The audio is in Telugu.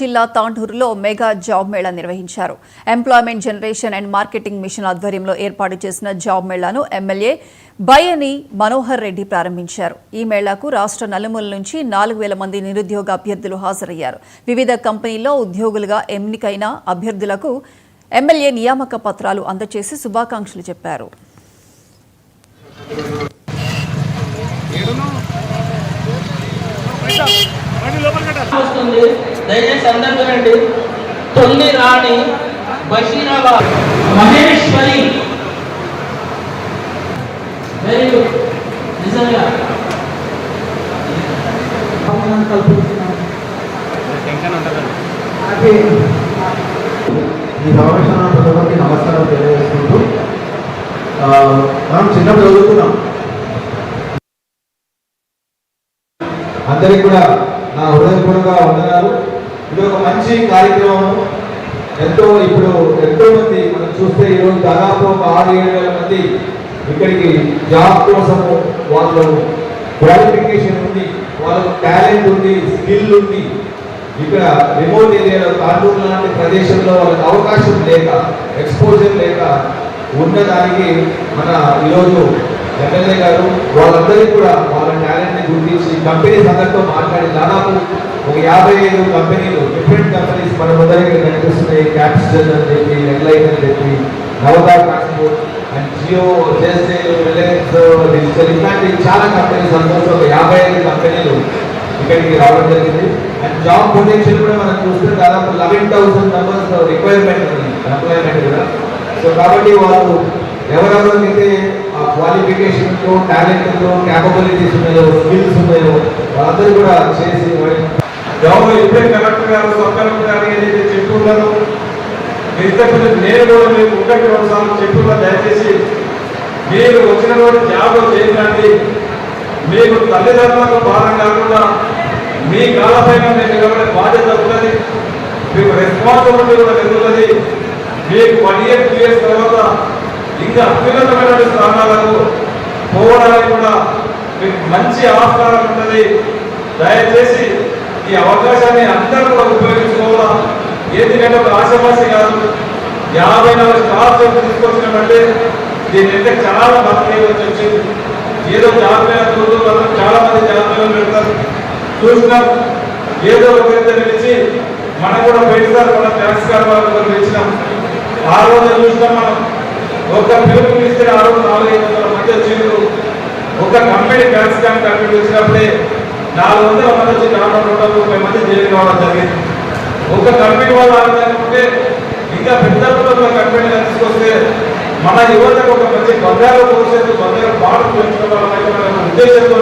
జిల్లా తాండూరులో మెగా జాబ్ మేళా నిర్వహించారు. Employment generation and marketing machine ఆధ్వర్యంలో ఏర్పాటు చేసిన జాబ్ మేళాను ఎమ్మెల్యే బయ్యని మనోహర్ రెడ్డి ప్రారంభించారు. ఈ మేళాకు రాష్ట్ర నలుమూల నుంచి 4,000 మంది నిరుద్యోగ అభ్యర్థులు హాజరయ్యారు. వివిధ కంపెనీల్లో ఉద్యోగులుగా ఎన్నికైన అభ్యర్థులకు ఎమ్మెల్యే నియామక పత్రాలు అందజేసి శుభాకాంక్షలు చెప్పారు. దయచేసి అందరూ రండి. తొల్లి రాణి బషీరాబాద్ మహేశ్వరి వెరీ గుడ్. నిజంగా ఈ సమావేశానికి నమస్కారం తెలియజేసుకుంటూ మనం చిన్నప్పుడు చదువుకున్నాం. అందరికి కూడా నా హృదయపూర్వక వందనాలు. ఇది ఒక మంచి కార్యక్రమం. ఎంతో మంది మనం చూస్తే ఈరోజు దాదాపు 6-7 మంది ఇక్కడికి జాబ్ కోసము వాళ్ళు క్వాలిఫికేషన్ ఉంది, వాళ్ళకు టాలెంట్ ఉంది, స్కిల్ ఉంది. ఇక్కడ రిమోట్ ఏరియాలో తాండూరు లాంటి ప్రదేశంలో వాళ్ళకి అవకాశం లేక, ఎక్స్పోజర్ లేక ఉన్నదానికి మన ఈరోజు ఎమ్మెల్యే గారు వాళ్ళందరికీ కూడా వాళ్ళ టాలెంట్ని గుర్తించి కంపెనీస్ అందరితో మాట్లాడి దాదాపు ఒక 55 కంపెనీలు, డిఫరెంట్ కంపెనీస్ మన ముందరికి కనిపిస్తున్నాయి. క్యాప్స్టన్ అని చెప్పి, ఎన్లైట్ అని చెప్పి, నవదా ట్రాన్స్పోర్ట్ అండ్ జియో, జెస్టేల్, రిలయన్స్ డిజిటల్, ఇట్లాంటి చాలా కంపెనీస్ అందరితో ఒక 55 కంపెనీలు ఇక్కడికి రావడం జరిగింది. అండ్ జాబ్ పొటెన్షియల్ కూడా మనం చూస్తే దాదాపు 11,000 మెంబర్స్ రిక్వైర్మెంట్ ఉంది ఎంప్లాయ్మెంట్ కూడా. సో కాబట్టి వాళ్ళు ఎవరెవరికైతే ఆ క్వాలిఫికేషన్తో, టాలెంట్తో, క్యాపబిలిటీస్ ఉన్నాయో, స్కిల్స్ ఉన్నాయో వాళ్ళందరూ కూడా చేసి జాబ్లో ఇప్పుడే కలెక్టర్ గారు, సబ్ కలెక్టర్ గారు ఏదైతే చెప్తున్నారో నేను కూడా మీకు 1-2 సార్లు చెప్తున్నా. దయచేసి మీరు వచ్చిన రోజు జాబ్లో చేయండి. మీకు తల్లిదండ్రులకు భారం కాకుండా మీ కాలపైన మీకు నిలబడే బాధ్యత ఉన్నది, మీకు రెస్పాన్సిబిలిటీ కూడా పెరుగుతుంది. మీకు 1 year 2 years తర్వాత ఇంకా అత్యున్నతమైన స్థానాలకు పోవడానికి కూడా మీకు మంచి ఆస్కారం ఉంటుంది. దయచేసి ఈ అవకాశాన్ని అందరూ కూడా ఉపయోగించుకోవాలా. ఎందుకంటే ఒక ఆశావాసి కాదు, 54 స్టార్స్ తీసుకొచ్చినామంటే దీని అంటే చాలా బతికే వచ్చింది. ఏదో జాబ్ మీద చాలా మంది జాబ్ మీద పెడతారు, చూసినాం. ఏదో ఒకరితో నిలిచి మనం కూడా పెడతారు. మనం ట్యాక్స్ కార్డు వాళ్ళకి పిలిచినాం. ఆ రోజు చూసినాం మనం ఒక పిలుపు ఇస్తే ఆ రోజు 400-500 మంది వచ్చిండ్రు. ఒక కంపెనీ ట్యాక్స్ కార్డు కంపెనీ వచ్చినప్పుడే 400 మంది వచ్చి 430 మంది జైలు కావడం జరిగింది. ఒక కంపెనీ వాళ్ళు ఆలోచన ఇంకా పెద్ద కంపెనీలు తీసుకొస్తే మన యువతకు ఒక మంచి బంగారు భవిష్యత్తు, బంగారు పాటలు పెంచుకోవాలనే ఉద్దేశంతో